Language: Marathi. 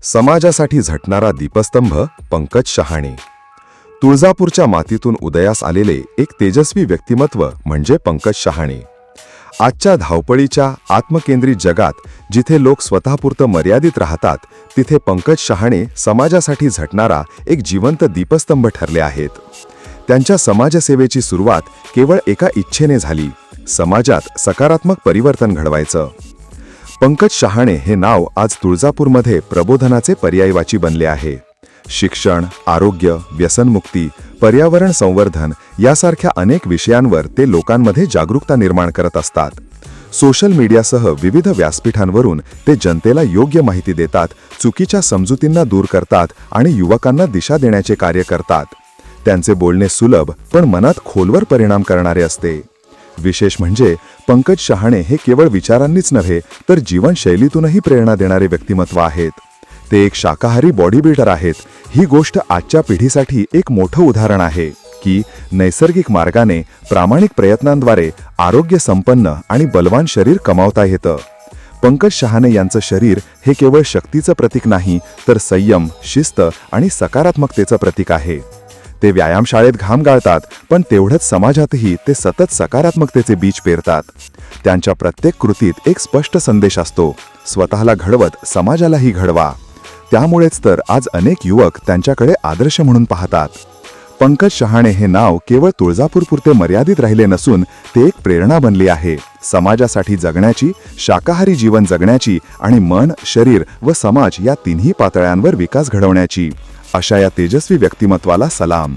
समाजासाठी झटणारा दीपस्तंभ पंकज शहाणे. तुळजापूरच्या मातीतून उदयास आलेले एक तेजस्वी व्यक्तिमत्व म्हणजे पंकज शहाणे. आजच्या धावपळीच्या आत्मकेंद्रित जगात जिथे लोक स्वतःपुरतं मर्यादित राहतात, तिथे पंकज शहाणे समाजासाठी झटणारा एक जिवंत दीपस्तंभ ठरले आहेत. त्यांच्या समाजसेवेची सुरुवात केवळ एका इच्छेने झाली, समाजात सकारात्मक परिवर्तन घडवायचं. पंकज शहाणे हे नाव आज तुळजापूरमध्ये प्रबोधनाचे पर्यायवाची बनले आहे. शिक्षण, आरोग्य, व्यसनमुक्ती, पर्यावरण संवर्धन यासारख्या अनेक विषयांवर ते लोकांमध्ये जागरूकता निर्माण करत असतात. सोशल मीडियासह विविध व्यासपीठांवरून ते जनतेला योग्य माहिती देतात, चुकीच्या समजुतींना दूर करतात आणि युवकांना दिशा देण्याचे कार्य करतात. त्यांचे बोलणे सुलभ पण मनात खोलवर परिणाम करणारे असते. विशेष म्हणजे पंकज शहाणे हे केवळ विचारांनीच नव्हे तर जीवनशैलीतूनही प्रेरणा देणारे व्यक्तिमत्व आहेत. ते एक शाकाहारी बॉडी बिल्डर आहेत. ही गोष्ट आजच्या पिढीसाठी एक मोठं उदाहरण आहे की नैसर्गिक मार्गाने प्रामाणिक प्रयत्नांद्वारे आरोग्य संपन्न आणि बलवान शरीर कमावता येतं. पंकज शहाणे यांचं शरीर हे केवळ शक्तीचं प्रतीक नाही तर संयम, शिस्त आणि सकारात्मकतेचं प्रतीक आहे. ते व्यायामशाळेत घाम गाळतात, पण तेवढंच समाजातही ते सतत सकारात्मकतेचे बीज पेरतात. त्यांच्या प्रत्येक कृतीत एक स्पष्ट संदेश असतो, स्वतःला घडवत समाजालाही घडवा. त्यामुळेच तर आज अनेक युवक त्यांच्याकडे आदर्श म्हणून पाहतात. पंकज शहाणे हे नाव केवळ तुळजापूरपुरते मर्यादित राहिले नसून ते एक प्रेरणा बनली आहे, समाजासाठी जगण्याची, शाकाहारी जीवन जगण्याची आणि मन, शरीर व समाज या तिन्ही पातळ्यांवर विकास घडवण्याची. अशा या तेजस्वी व्यक्तिमत्वाला सलाम.